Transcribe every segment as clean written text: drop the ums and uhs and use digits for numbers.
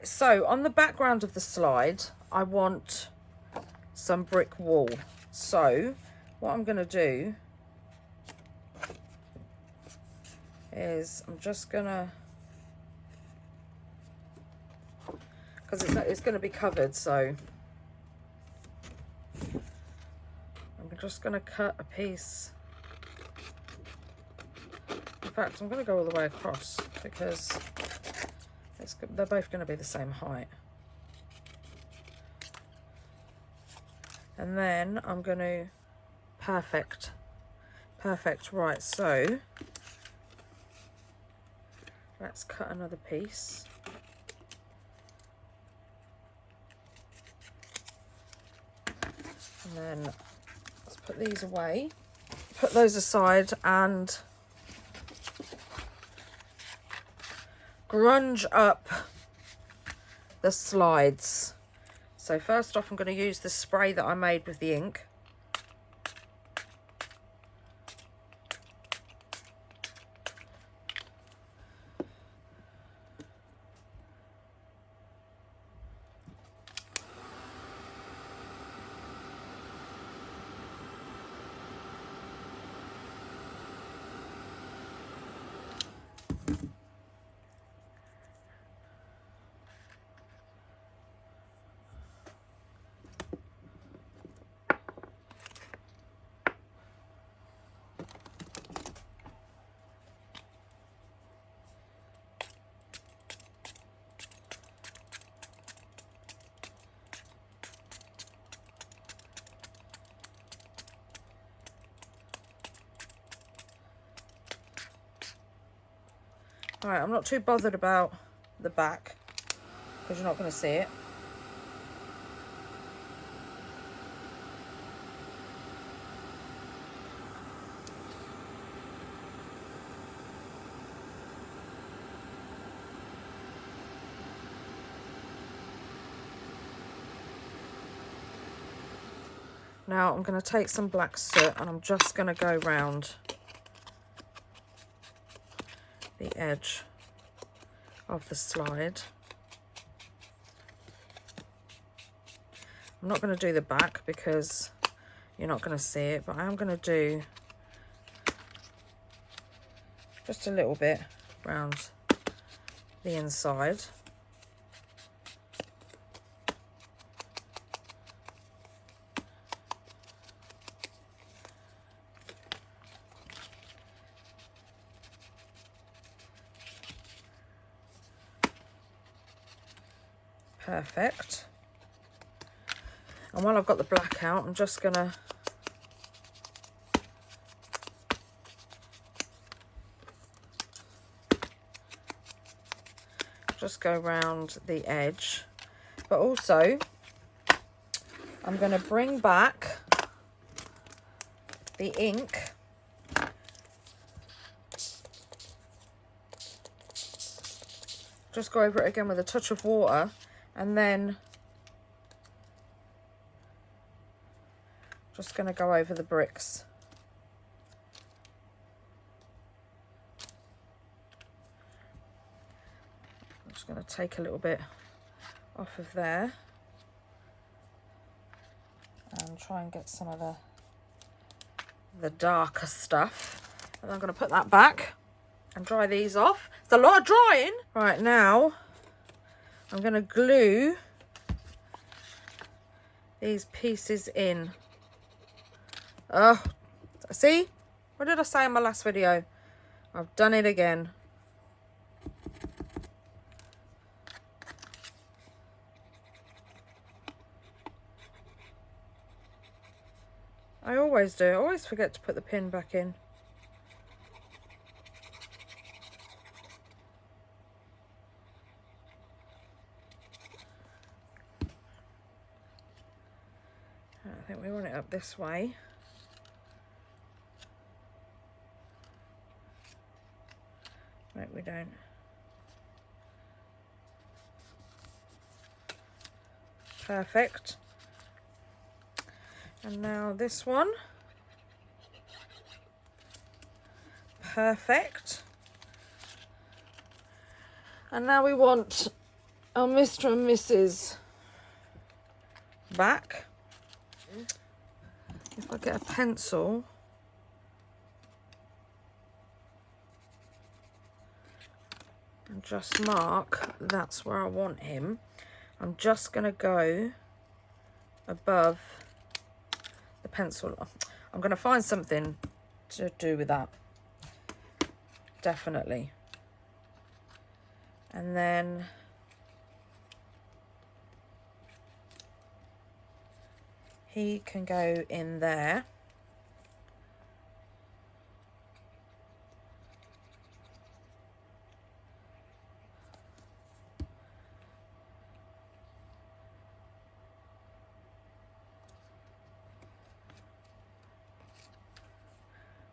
So on the background of the slide, I want some brick wall. So what I'm going to do is I'm just going to, because it's going to be covered, so I'm just going to cut a piece. In fact, I'm going to go all the way across because they're both going to be the same height. And then I'm going to perfect, right, so let's cut another piece. And then let's put these away, put those aside, and grunge up the slides. So first off, I'm going to use the spray that I made with the ink. Alright, I'm not too bothered about the back because you're not going to see it. Now I'm going to take some black soot and I'm just going to go round the edge of the slide. I'm not going to do the back because you're not going to see it, but I am going to do just a little bit around the inside. Perfect. And while I've got the black out, I'm just gonna go around the edge, but also I'm going to bring back the ink just go over it again with a touch of water, and then just going to go over the bricks. I'm just going to take a little bit off of there and try and get some of the darker stuff, and I'm going to put that back and dry these off. It's a lot of drying. Right, now I'm going to glue these pieces in. Oh, see? What did I say in my last video? I've done it again. I always do. I always forget to put the pin back in. I think we want it up this way. No, we don't. Perfect. And now this one. Perfect. And now we want our Mr. and Mrs. back. If I get a pencil, and just mark, that's where I want him. I'm just going to go above the pencil. I'm going to find something to do with that. Definitely. And then he can go in there.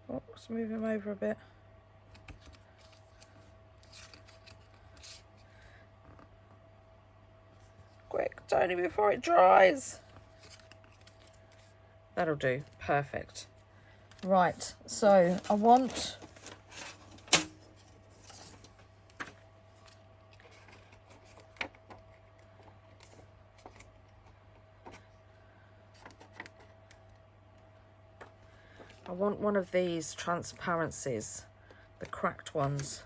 Oh, let's move him over a bit. Quick, Tony, before it dries. That'll do. Perfect. Right, so I want one of these transparencies, the cracked ones.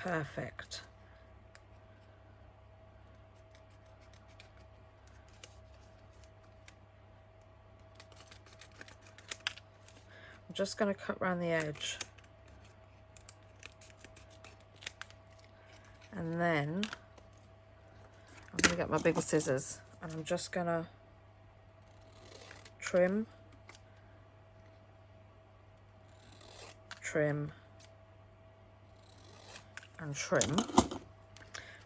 Perfect. I'm just going to cut around the edge. And then I'm going to get my bigger scissors and I'm just going to trim, trim, and trim,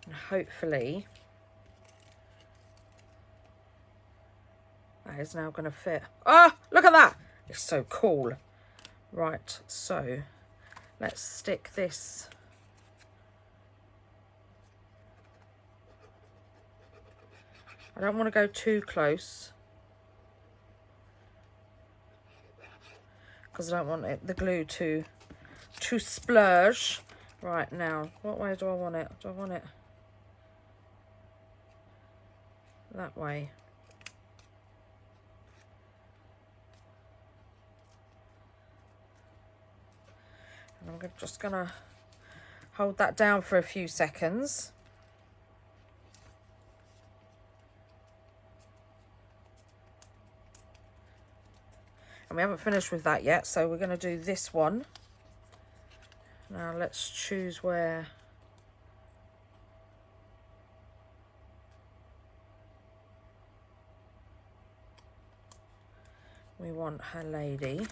and hopefully that is now going to fit. Oh, look at that! It's so cool. Right, so let's stick this I don't want to go too close because I don't want the glue to splurge. Right, now, what way do I want it? Do I want it that way? And I'm just going to hold that down for a few seconds. And we haven't finished with that yet, so we're going to do this one. Now let's choose where we want her lady.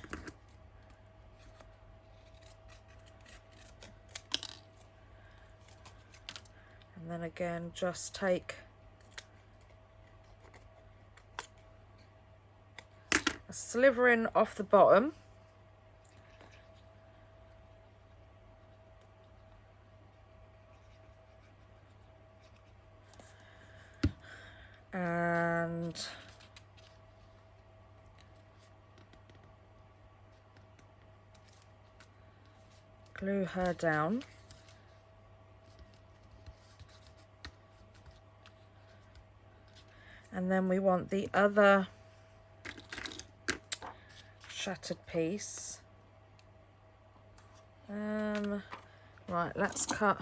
And then again, just take a slivering off the bottom. And glue her down. And then we want the other shattered piece. Right, let's cut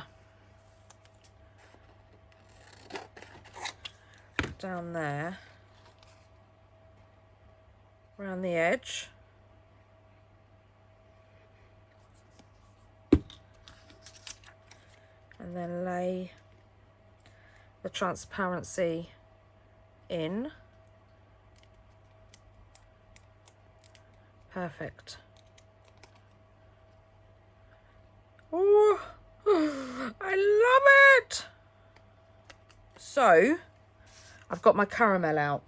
down there, around the edge. And then lay the transparency in. Perfect. Ooh, I love it. So I've got my caramel out,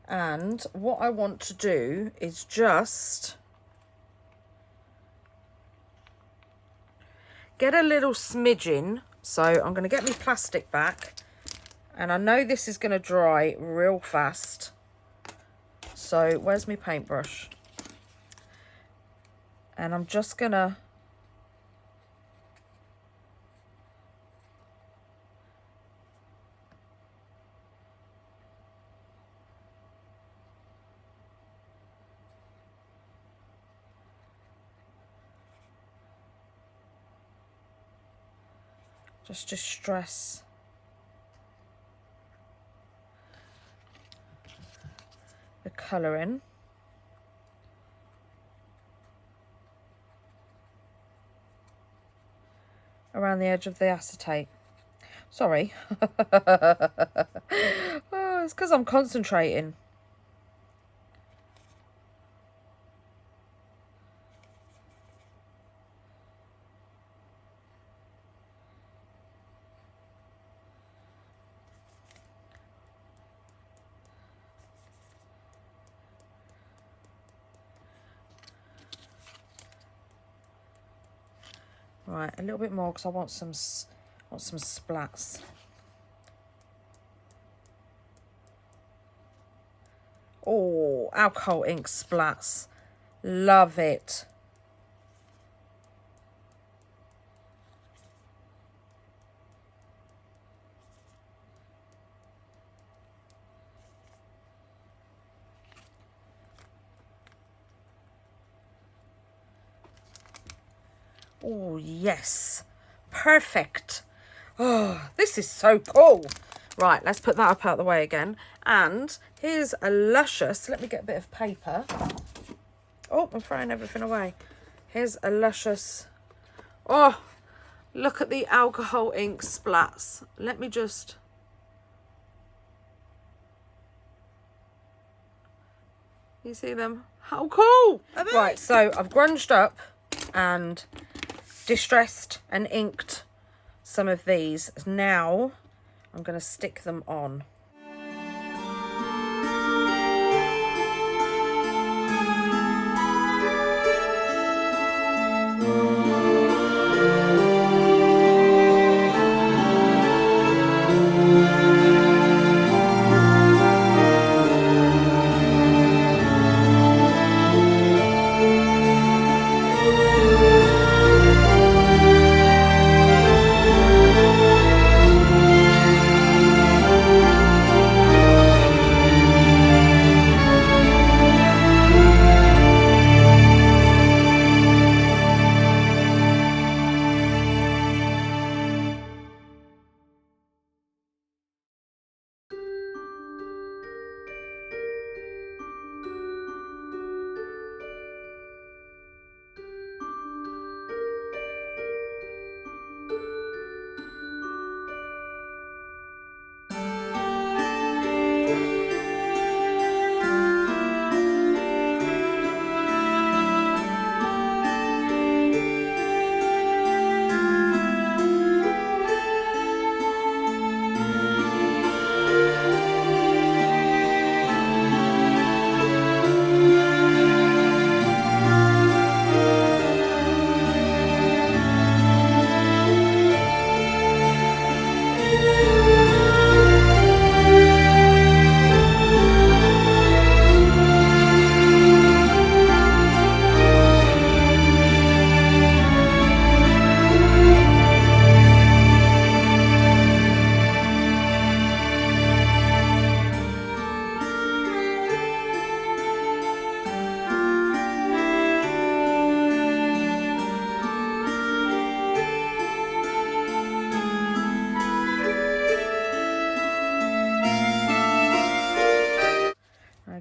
and what I want to do is just get a little smidgen. So I'm going to get my plastic back. And I know this is going to dry real fast. So where's my paintbrush? And I'm just going to... just distress the colour in. Around the edge of the acetate. Sorry. Oh, it's because I'm concentrating. Right, a little bit more because I want some splats. Oh, alcohol ink splats. Love it. Oh, yes. Perfect. Oh, this is so cool. Right, let's put that up out the way again. And here's a luscious... Let me get a bit of paper. Oh, I'm throwing everything away. Here's a luscious... Oh, look at the alcohol ink splats. Let me just... You see them? How cool! Right, so I've grunged up and distressed and inked some of these. Now I'm going to stick them on.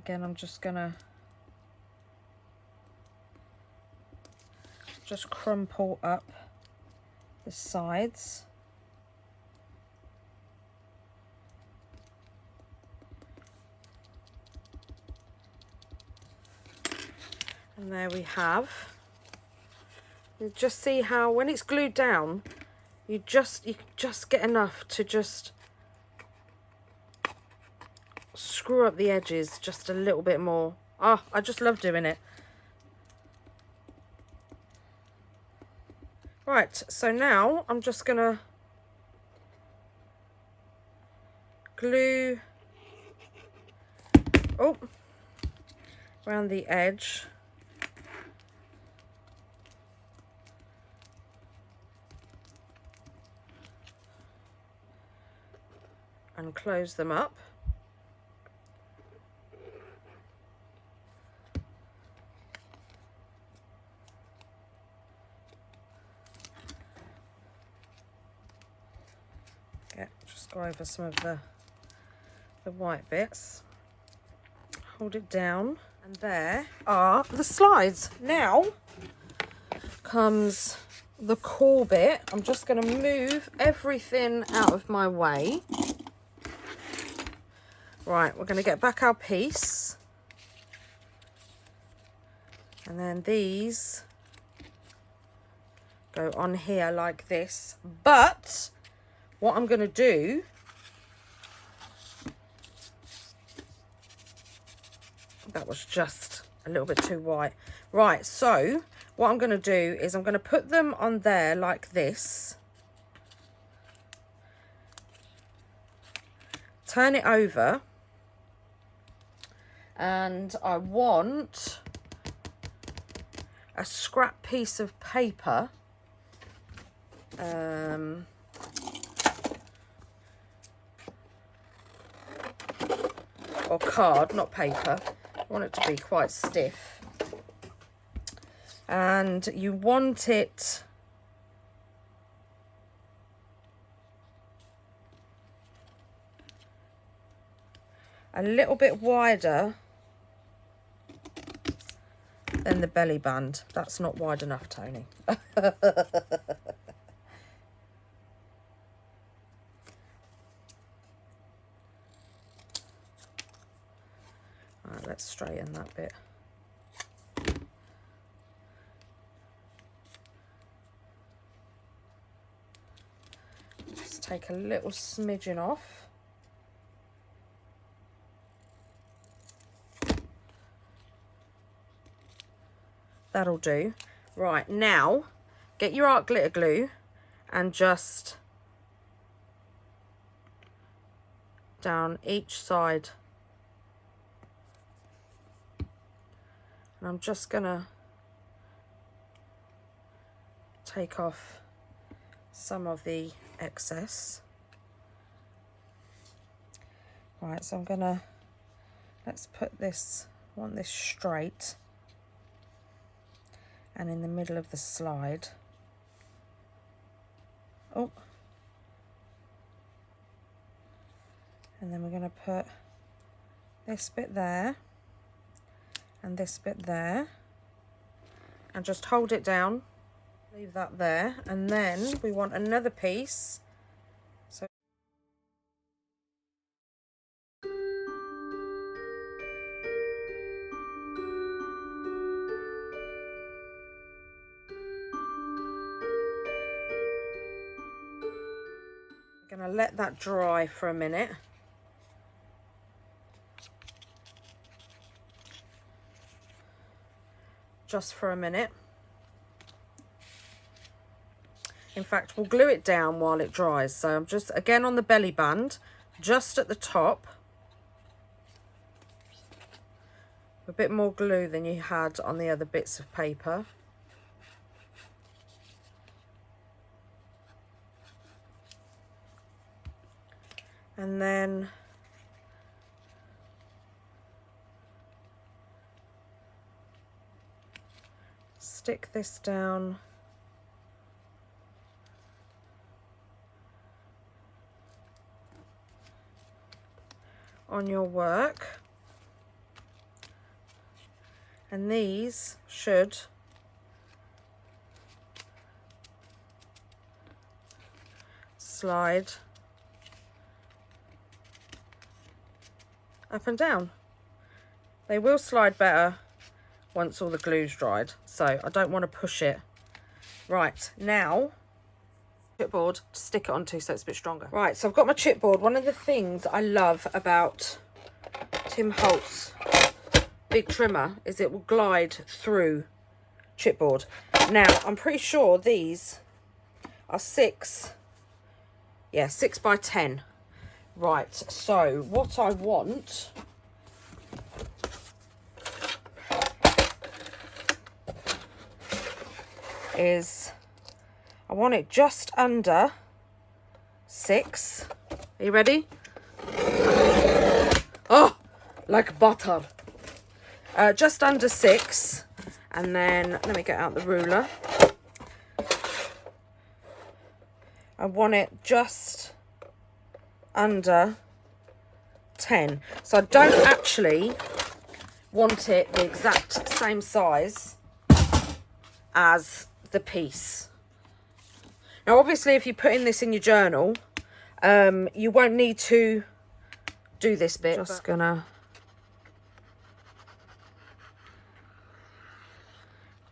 Again, I'm just gonna just crumple up the sides. And there we have. You just see how when it's glued down, you just get enough to just screw up the edges just a little bit more. Oh, I just love doing it. Right, so now I'm just gonna glue around the edge. And close them up. Just go over some of the white bits. Hold it down, and there are the slides. Now comes the core bit. I'm just going to move everything out of my way. Right, we're going to get back our piece. And then these go on here like this. But what I'm going to do, that was just a little bit too white. Right, so what I'm going to do is I'm going to put them on there like this. Turn it over. And I want a scrap piece of paper. Or card, not paper. I want it to be quite stiff. And you want it a little bit wider than the belly band. That's not wide enough, Toni. Right, let's straighten that bit. Just take a little smidgen off. That'll do. Right, now get your art glitter glue and just down each side. And I'm just gonna take off some of the excess. Right, so I'm gonna, let's put this, I want this straight and in the middle of the slide. Oh. And then we're gonna put this bit there and this bit there and just hold it down, leave that there, and then we want another piece. So I'm gonna let that dry for a minute. Just for a minute. In fact, we'll glue it down while it dries. So I'm just, again, on the belly band, just at the top. A bit more glue than you had on the other bits of paper. And then stick this down on your work, and these should slide up and down. They will slide better once all the glue's dried, so I don't want to push it. Right, now chipboard to stick it onto so it's a bit stronger. Right, so I've got my chipboard. One of the things I love about Tim Holtz big trimmer is it will glide through chipboard. Now I'm pretty sure these are 6 by 10. Right, so what I want is, I want it just under 6. Are you ready? Oh, like butter. Just under 6. And then, let me get out the ruler. I want it just under 10. So I don't actually want it the exact same size as the piece. Now obviously if you're putting this in your journal, you won't need to do this bit. Just gonna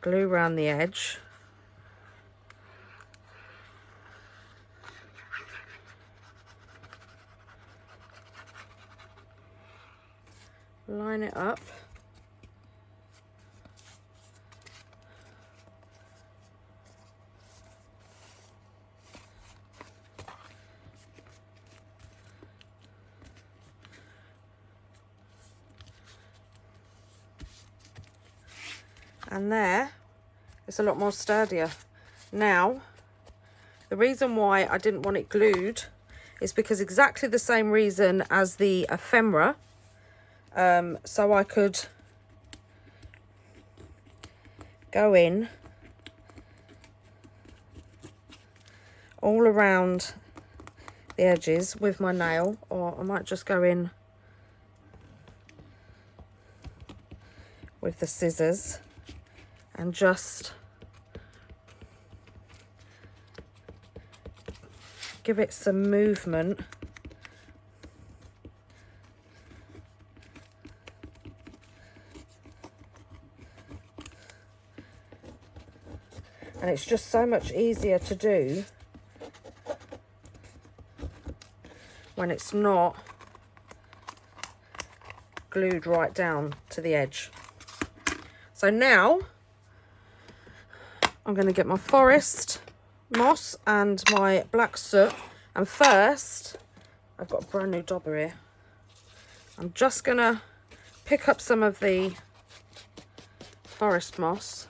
glue around the edge. Line it up. And there, it's a lot more sturdier. Now, the reason why I didn't want it glued is because exactly the same reason as the ephemera. So I could go in all around the edges with my nail, or I might just go in with the scissors and just give it some movement. And it's just so much easier to do when it's not glued right down to the edge. So now I'm going to get my forest moss and my black soot. And first, I've got a brand new dauber here. I'm just going to pick up some of the forest moss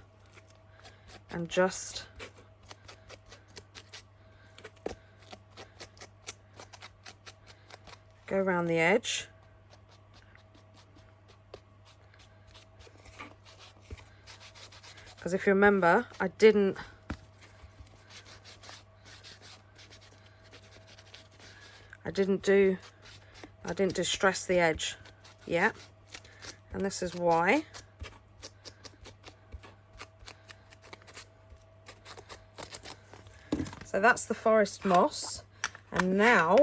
and just go around the edge. Because if you remember, I didn't distress the edge yet, and this is why. So that's the forest moss, and now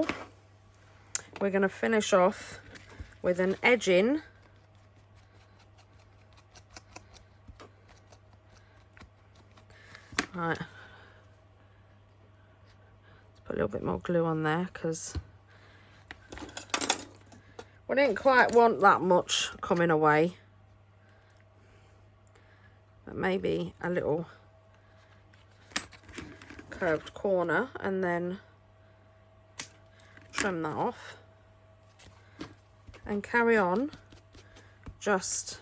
we're going to finish off with an edging right. Let's put a little bit more glue on there because we didn't quite want that much coming away, but maybe a little curved corner, and then trim that off and carry on just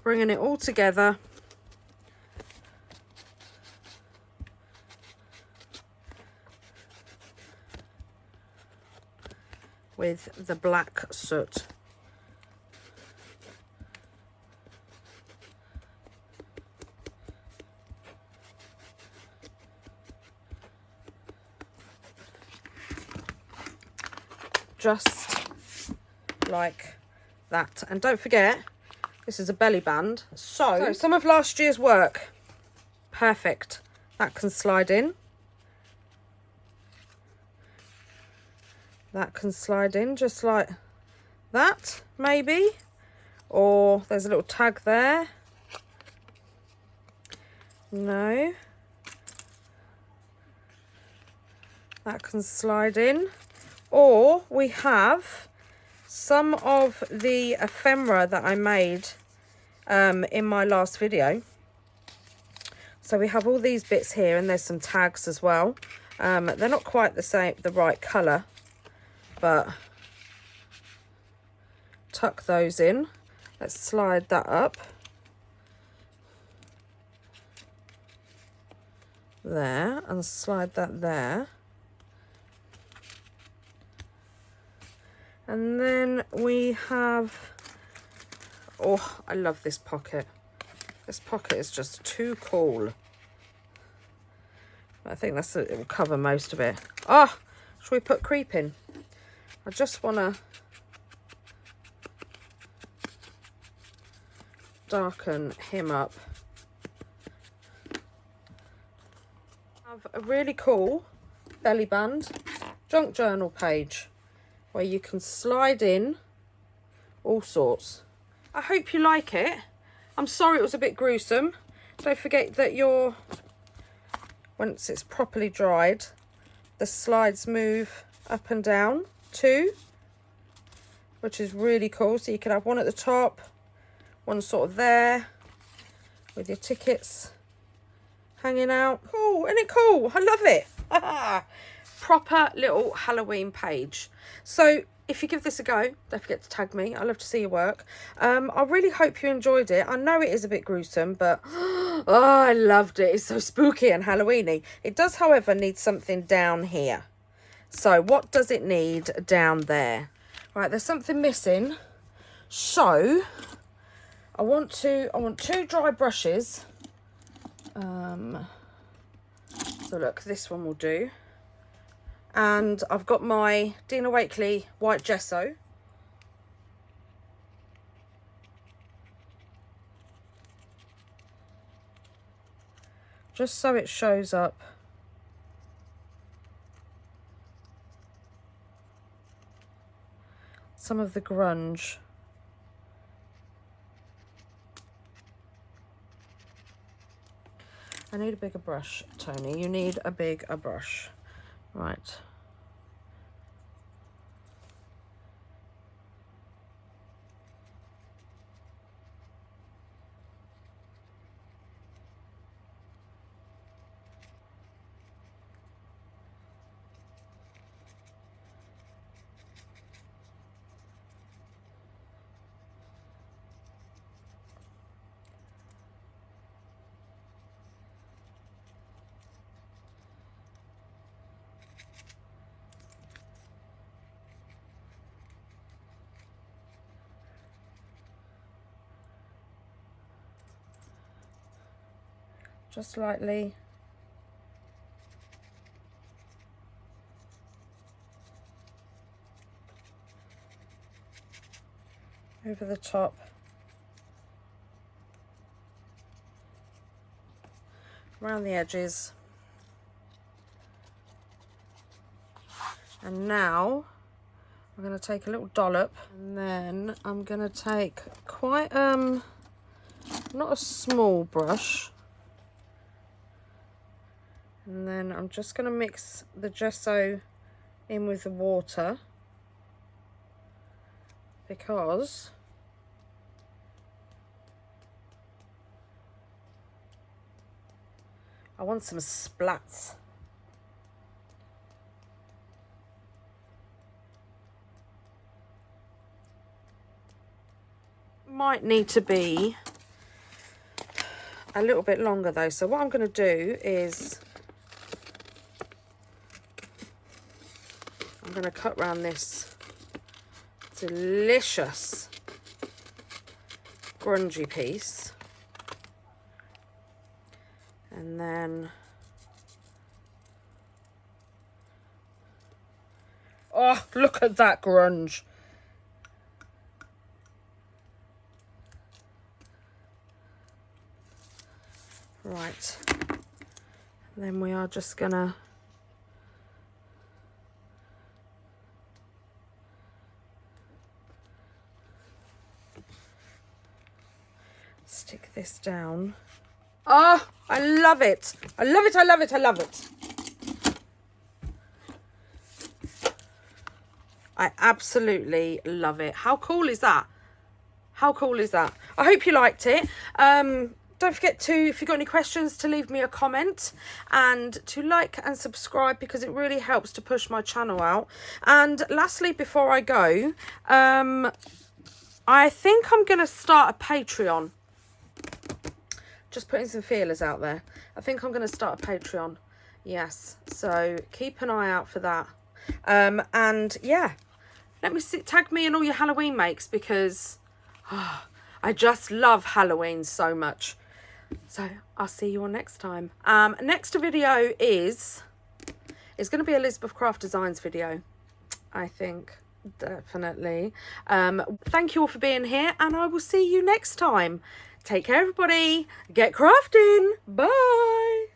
bringing it all together with the black soot. Just like that. And don't forget, this is a belly band. So some of last year's work, perfect. That can slide in. That can slide in just like that, maybe. Or there's a little tag there. No. That can slide in. Or we have some of the ephemera that I made in my last video. So we have all these bits here, and there's some tags as well. They're not quite the right colour, but tuck those in. Let's slide that up. There, and slide that there. And then we have, oh, I love this pocket. This pocket is just too cool. I think it will cover most of it. Oh, should we put creep in? I just want to darken him up. I have a really cool belly band junk journal page where you can slide in all sorts. I hope you like it. I'm sorry it was a bit gruesome. Don't forget that once it's properly dried, the slides move up and down too, which is really cool. So you can have one at the top, one sort of there, with your tickets hanging out. Cool, isn't it cool? I love it. Proper little Halloween page. So if you give this a go, don't forget to tag me. I love to see your work. I really hope you enjoyed it. I know it is a bit gruesome, but oh, I loved it. It's so spooky and Halloweeny. It does, however, need something down here. So what does it need down there? Right, there's something missing. So I want two dry brushes. So look, this one will do. And I've got my Dina Wakley white gesso. Just so it shows up. Some of the grunge. I need a bigger brush, Toni. You need a bigger brush. Right. Just lightly. Over the top. Around the edges. And now I'm going to take a little dollop, and then I'm going to take quite not a small brush. And then I'm just going to mix the gesso in with the water, because I want some splats. Might need to be a little bit longer though. So what I'm going to do is I'm going to cut around this delicious grungy piece, and then oh, look at that grunge. Right, and then we are just gonna stick this down. Oh, I love it. I love it, I love it, I love it. I absolutely love it. How cool is that? How cool is that? I hope you liked it. Don't forget to, if you've got any questions, to leave me a comment and to like and subscribe, because it really helps to push my channel out. And lastly, before I go, I think I'm going to start a Patreon. Just putting some feelers out there. I think I'm going to start a Patreon. Yes, so keep an eye out for that. And yeah, let me see, tag me in all your Halloween makes, because I just love Halloween so much. So I'll see you all next time. Next video is going to be Elizabeth Craft Designs video, I think. Definitely. Thank you all for being here, and I will see you next time. Take care, everybody. Get crafting. Bye.